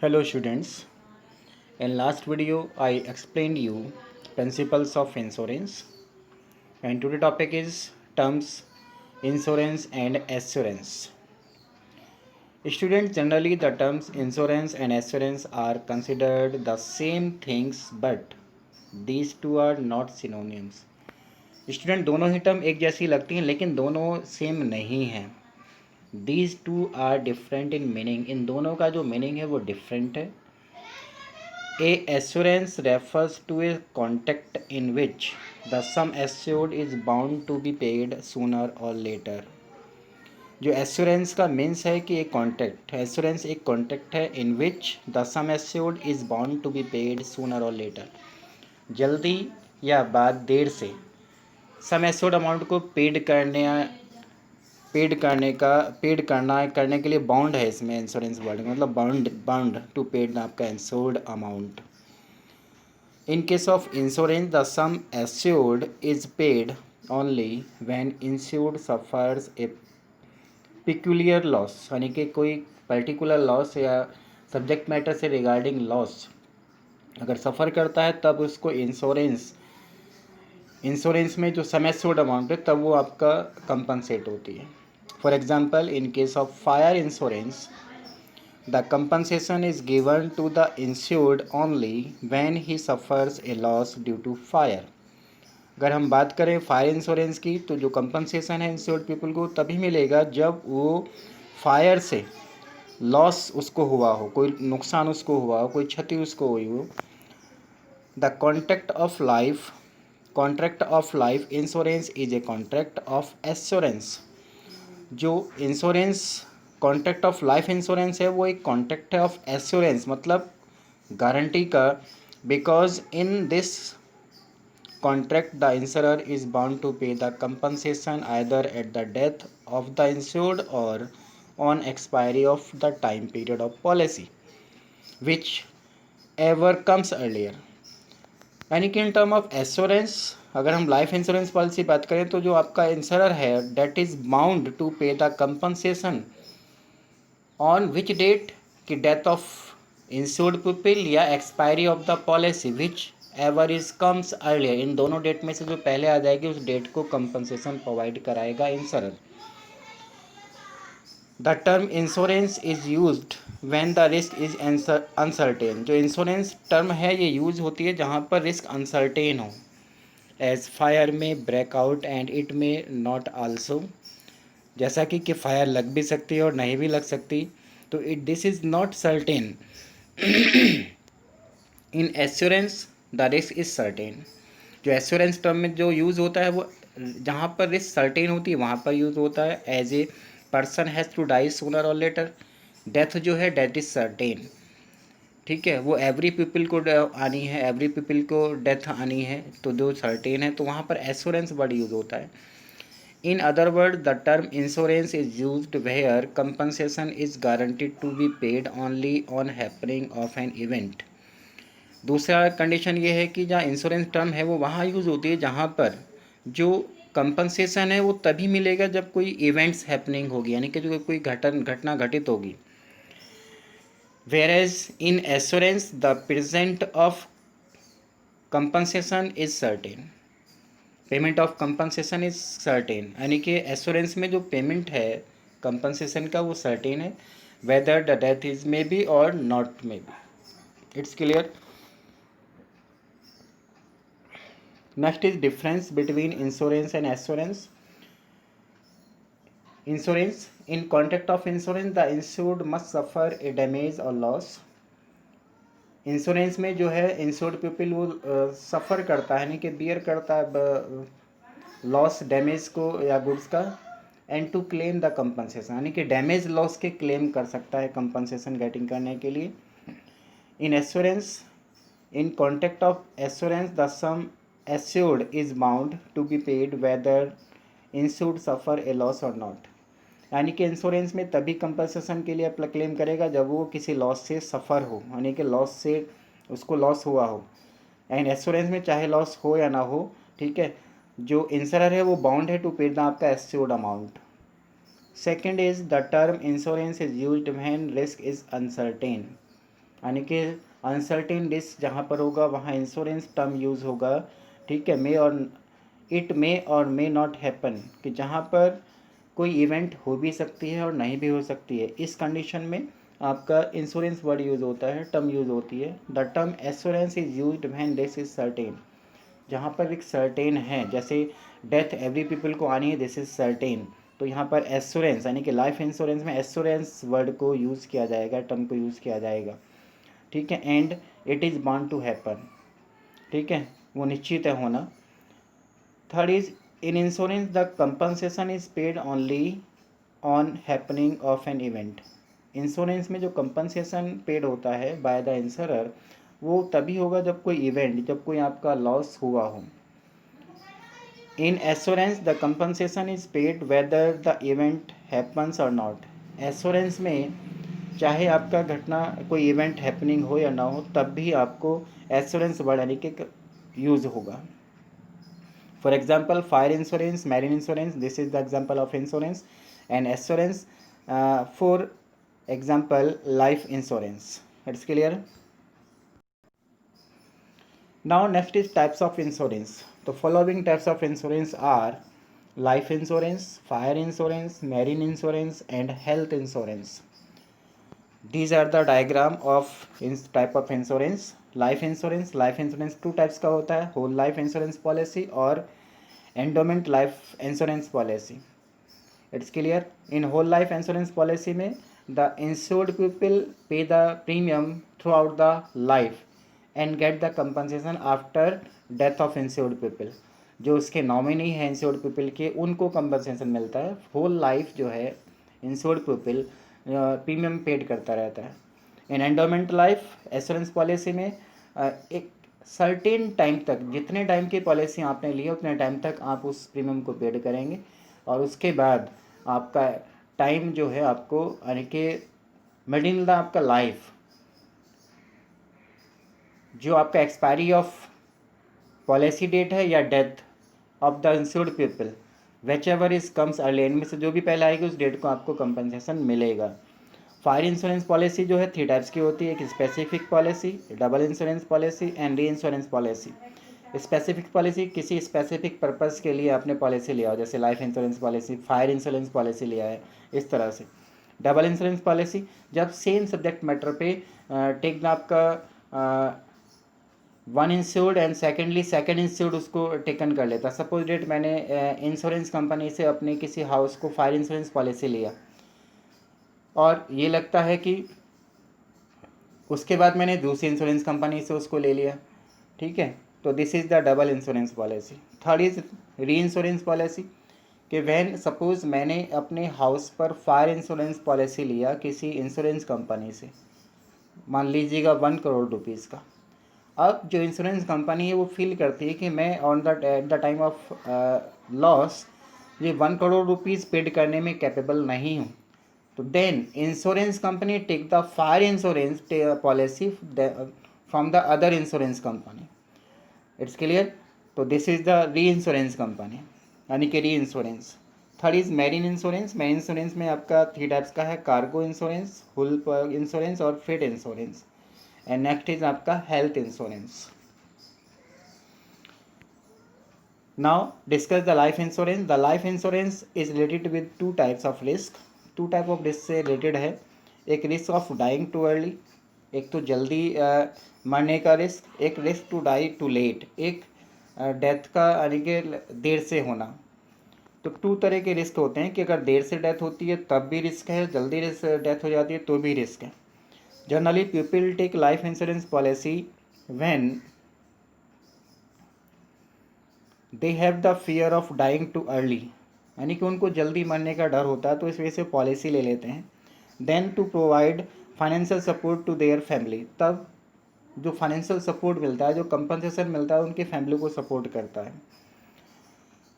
Hello students. In last video I explained you principles of insurance and today topic is terms insurance and assurance. Students, generally the terms insurance and assurance are considered the same things but these two are not synonyms. Student दोनों ही term एक जैसी लगती हैं लेकिन दोनों same नहीं हैं. These two are different in meaning. इन दोनों का जो मीनिंग है वो डिफरेंट है. A assurance refers to a contract in which the sum assured is bound to be paid sooner or later. जो एश्योरेंस का मीन्स है कि एक कॉन्ट्रैक्ट, एश्योरेंस एक कॉन्ट्रैक्ट है in which the sum assured is bound to be paid sooner और later. जल्दी या बाद देर से सम एश्योर्ड अमाउंट को पेड करने के लिए बाउंड है. इसमें इंश्योरेंस वर्ड मतलब बाउंड टू पेड आपका insured amount. In case of insurance the sum assured is paid only when insured suffers a peculiar loss, यानी कि कोई पर्टिकुलर लॉस या सब्जेक्ट मैटर से रिगार्डिंग लॉस अगर सफ़र करता है तब उसको इंश्योरेंस में जो सम एश्योर्ड अमाउंट है तब वो आपका कंपनसेट होती है. For example in case of fire insurance the compensation is given to the insured only when he suffers a loss due to fire. अगर हम बात करें फायर इंश्योरेंस की तो जो कंपनसेशन है इंश्योर्ड पीपल को तभी मिलेगा जब वो फायर से लॉस उसको हुआ हो, कोई नुकसान उसको हुआ हो, कोई क्षति उसको हुई हो. The contract of life insurance is a contract of assurance. जो insurance contract of life insurance है वो एक कॉन्ट्रैक्ट है ऑफ एश्योरेंस मतलब गारंटी का. Because in this contract the insurer is bound to pay the compensation either at the death of the insured or on expiry of the time period of policy which ever comes earlier. यानी कि in term of assurance अगर हम life insurance policy बात करें तो जो आपका insurer है that is bound to pay the compensation on which date की डेथ ऑफ इंश्योर्ड पीपल या expiry of the policy whichever is comes earlier. इन दोनों डेट में से जो पहले आ जाएगी उस डेट को कंपनसेशन प्रोवाइड कराएगा insurer. The term insurance is used when the risk is uncertain. जो इंश्योरेंस टर्म है ये यूज होती है जहाँ पर रिस्क अनसर्टेन हो. एज फायर में ब्रेकआउट एंड इट में नॉट आल्सो. जैसा कि फायर लग भी सकती है और नहीं भी लग सकती. तो this is not certain. In assurance the risk is certain. जो एश्योरेंस टर्म में जो यूज़ होता है वो जहाँ पर रिस्क सर्टेन होती है वहाँ पर यूज़ होता है. As a person has to die sooner और लेटर. डेथ जो है डेथ इज़ सर्टेन. ठीक है, वो एवरी पीपल को आनी है, एवरी पीपल को डेथ आनी है तो जो सर्टेन है तो वहाँ पर एश्योरेंस वर्ड यूज़ होता है. In other words, the term insurance is used where compensation is guaranteed to be paid only on happening of an event. दूसरा कंडीशन ये है कि जहाँ इंश्योरेंस टर्म है वो वहाँ यूज़ होती है जहाँ पर जो कंपनसेशन है वो तभी मिलेगा जब कोई इवेंट्स हैपनिंग होगी, यानी कि जो कोई घटना घटित होगी. Whereas in assurance the present of compensation is certain. Payment of compensation is certain. यानी कि एश्योरेंस में जो पेमेंट है कंपनसेशन का वो सर्टेन है whether the death is may be or not may be. It's clear. Next is difference between insurance and assurance. Insurance in contract of insurance the insured must suffer a damage or loss. Insurance में जो है insured people वो सफ़र करता है, यानी कि beer करता है लॉस डैमेज को या गुड्स का. And to claim the compensation, यानी कि डैमेज लॉस के क्लेम कर सकता है कंपनसेशन गेटिंग करने के लिए. In assurance in contract of assurance the sum assured is bound to be paid whether insured suffer a loss or not. यानी कि इंश्योरेंस में तभी कंपनसेशन के लिए अपना क्लेम करेगा जब वो किसी लॉस से सफ़र हो, यानी कि लॉस से उसको लॉस हुआ हो. एंड एश्योरेंस में चाहे लॉस हो या ना हो, ठीक है, जो इंश्योरर है वो बाउंड है टू पे द आपका assured amount. Second is the term insurance is used when risk is uncertain. यानी कि अनसर्टेन रिस्क जहाँ पर होगा वहाँ इंश्योरेंस टर्म यूज़ होगा, ठीक है। मे और इट मे और मे नॉट हैपन, कि जहाँ पर कोई इवेंट हो भी सकती है और नहीं भी हो सकती है, इस कंडीशन में आपका इंश्योरेंस वर्ड यूज़ होता है, टर्म यूज़ होती है। The term assurance is used when this is certain, जहाँ पर एक सर्टेन है, जैसे डेथ एवरी पीपल को आनी है, दिस इज सर्टेन। तो यहाँ पर एश्योरेंस यानी कि लाइफ इंश्योरेंस में एश्योरेंस वर्ड को यूज़ किया जाएगा, टर्म को यूज़ किया जाएगा, ठीक है। And it is bound to happen, ठीक है, वो निश्चित है होना। Third is in insurance the compensation is paid only on happening of an event. Insurance में जो कंपनसेशन पेड होता है बाय द इंश्योरर, वो तभी होगा जब कोई इवेंट, जब कोई आपका लॉस हुआ हो। In assurance the compensation is paid whether the event happens or not. Assurance में चाहे आपका घटना कोई इवेंट हैपनिंग हो या ना हो, तब भी आपको एश्योरेंस वर्ड यानी कि यूज़ होगा। For example, fire insurance, marine insurance, this is the example of insurance, and assurance, for example, life insurance. It's clear? Now, next is types of insurance. The following types of insurance are life insurance, fire insurance, marine insurance, and health insurance. These are the diagram of type of insurance. Life insurance two types का होता है, whole life insurance policy और endowment life insurance policy. It's clear? In whole life insurance policy में the insured people pay the premium throughout the life and get the compensation after death of insured people. जो उसके nominee है insured people के, उनको compensation मिलता है। Whole life जो है इंश्योर्ड पीपल प्रीमियम पेड करता रहता है। इन एंडोमेंट लाइफ एश्योरेंस पॉलिसी में एक सर्टेन टाइम तक, जितने टाइम की पॉलिसी आपने ली है उतने टाइम तक आप उस प्रीमियम को पेड करेंगे, और उसके बाद आपका टाइम जो है आपको यानी कि मिड इन द आपका लाइफ, जो आपका एक्सपायरी ऑफ पॉलिसी डेट है या death of the insured people, which ever is comes early, इनमें से जो भी पहले आएगी उस डेट को आपको कंपनसेशन मिलेगा। फायर इंश्योरेंस पॉलिसी जो है 3 टाइप्स की होती है, एक specific policy, double insurance policy and re insurance policy. Specific policy किसी स्पेसिफिक पर्पज़ के लिए आपने पॉलिसी लिया हो, जैसे life insurance policy, fire insurance policy लिया है, इस तरह से। डबल इंश्योरेंस पॉलिसी जब सेम सब्जेक्ट मैटर पे टेक द आपका one insured and second insured उसको टेकन कर लेता। सपोज डेट मैंने इंश्योरेंस कंपनी से अपने किसी हाउस को फायर इंश्योरेंस पॉलिसी लिया, और ये लगता है कि उसके बाद मैंने दूसरी इंश्योरेंस कंपनी से उसको ले लिया, ठीक है, तो this is the double insurance policy. Third is री इंश्योरेंस पॉलिसी, कि वैन सपोज़ मैंने अपने हाउस पर फायर इंश्योरेंस पॉलिसी लिया किसी इंश्योरेंस कंपनी से, मान लीजिएगा 1 करोड़ रुपीज़ का। अब जो इंश्योरेंस कंपनी है वो फील करती है कि मैं on the at the time of loss ये 1 करोड़ रुपीज़ पेड करने में कैपेबल नहीं हूँ, तो then insurance company take the fire insurance policy from the other insurance company. It's clear? तो this is the reinsurance company, यानी कि reinsurance. Third is marine insurance. Marine insurance में आपका 3 टाइप्स का है, कार्गो इंश्योरेंस, हुल इंश्योरेंस और freight insurance. And next is आपका health insurance. Now discuss the life insurance. The life insurance is related with 2 types of risk. 2 type of risk से related है। एक risk of dying too early, एक तो जल्दी मरने का रिस्क, एक risk to die too late, एक डेथ का यानी कि देर से होना। तो 2 तरह के रिस्क होते हैं, कि अगर देर से डेथ होती है तब भी रिस्क है, जल्दी डेथ हो जाती है तो भी रिस्क है। Generally people take life insurance policy when they have the fear of dying too early, यानी कि उनको जल्दी मरने का डर होता है तो इस वजह से पॉलिसी ले लेते हैं। Then to provide financial support to their family, तब जो फाइनेंशियल सपोर्ट मिलता है, जो कंपनसेशन मिलता है, उनकी फैमिली को सपोर्ट करता है।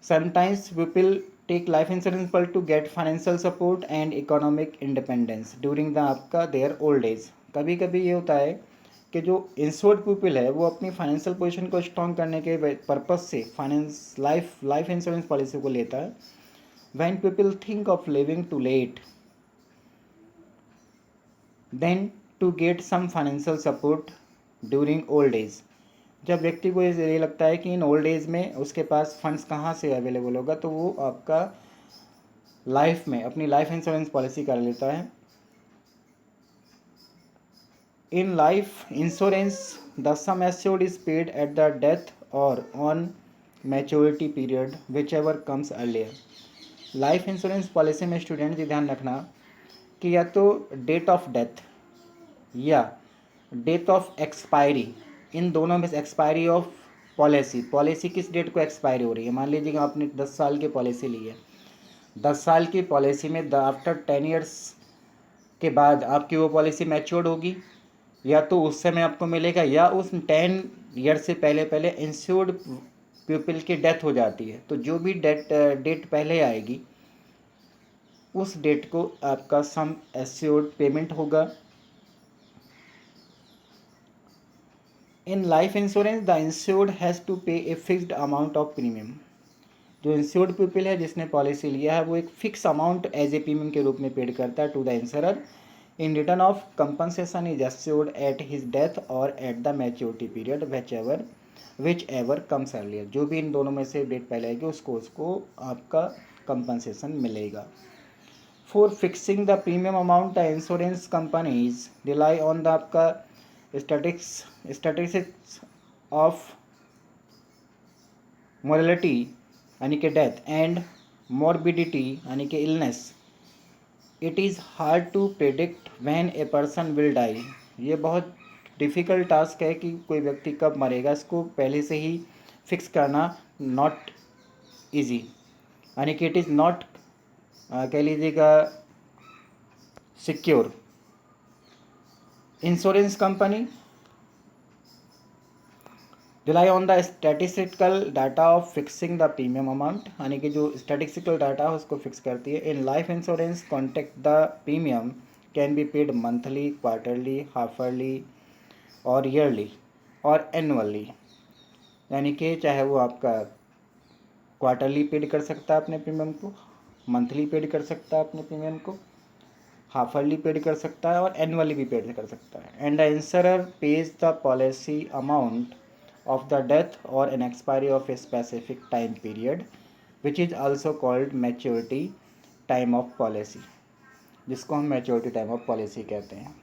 Sometimes people take life insurance पर to get financial support and economic independence during the आपका देयर ओल्ड एज। कभी कभी ये होता है कि जो इंश्योर्ड पीपल है वो अपनी फाइनेंशियल पोजीशन को स्ट्रॉन्ग करने के पर्पज से लाइफ इंश्योरेंस पॉलिसी को लेता है। When people think of living too late, then to get some financial support during old age. जब व्यक्ति को ये लगता है कि इन ओल्ड एज में उसके पास फंड्स कहाँ से अवेलेबल होगा, तो वो आपका लाइफ में अपनी लाइफ इंश्योरेंस पॉलिसी कर लेता है। In life insurance the sum assured is paid at the death or on maturity period which ever comes earlier. Life insurance policy में स्टूडेंट जी ध्यान रखना कि या तो डेट ऑफ डेथ या डेट ऑफ एक्सपायरी, इन दोनों में से एक्सपायरी ऑफ पॉलिसी किस डेट को एक्सपायरी हो रही है। मान लीजिए आपने 10 साल की पॉलिसी ली है, 10 साल की पॉलिसी में आफ्टर 10 ईयर्स के बाद आपकी वो पॉलिसी मैच्योर्ड होगी, या तो उस समय आपको मिलेगा या उस 10 ईयर से पहले पहले इंश्योर्ड पीपल की डेथ हो जाती है। तो जो भी डेट पहले आएगी उस डेट को आपका सम एश्योर्ड पेमेंट होगा। In life insurance the insured has to pay a fixed amount of premium. जो इंश्योर्ड पीपल है जिसने पॉलिसी लिया है वो एक fix amount as a premium के रूप में पेड करता है to the insurer in return of compensation is assured at his death और at the maturity period which ever comes earlier. जो भी इन दोनों में से डेट पहले आएगी उसको आपका कंपनसेशन मिलेगा। For fixing the premium amount the insurance companies rely on the आपका स्टैटिस्टिक्स ऑफ मोरलिटी यानी कि डेथ एंड मॉर्बिडिटी यानी कि illness. It is hard to predict when a person will die. ये बहुत डिफ़िकल्ट टास्क है कि कोई व्यक्ति कब मरेगा, इसको पहले से ही फिक्स करना नॉट इजी, यानी कि इट इज़ नॉट कह लीजिएगा secure. Insurance company rely on the statistical data of fixing the premium amount, यानी कि जो स्टैटिस्टिकल डाटा है उसको फिक्स करती है। In life insurance contract the premium can be paid monthly, quarterly, half-yearly और ईयरली और एनुअली, यानी कि चाहे वो आपका क्वार्टरली पेड कर सकता है अपने प्रीमियम को, मंथली पेड कर सकता है अपने प्रीमियम को, हाफरली पेड कर सकता है और एनुअली भी पेड कर सकता है। And the insurer page the policy amount of the death or an expiry of a specific time period which is also called maturity time of policy, जिसको हम maturity time of policy कहते हैं।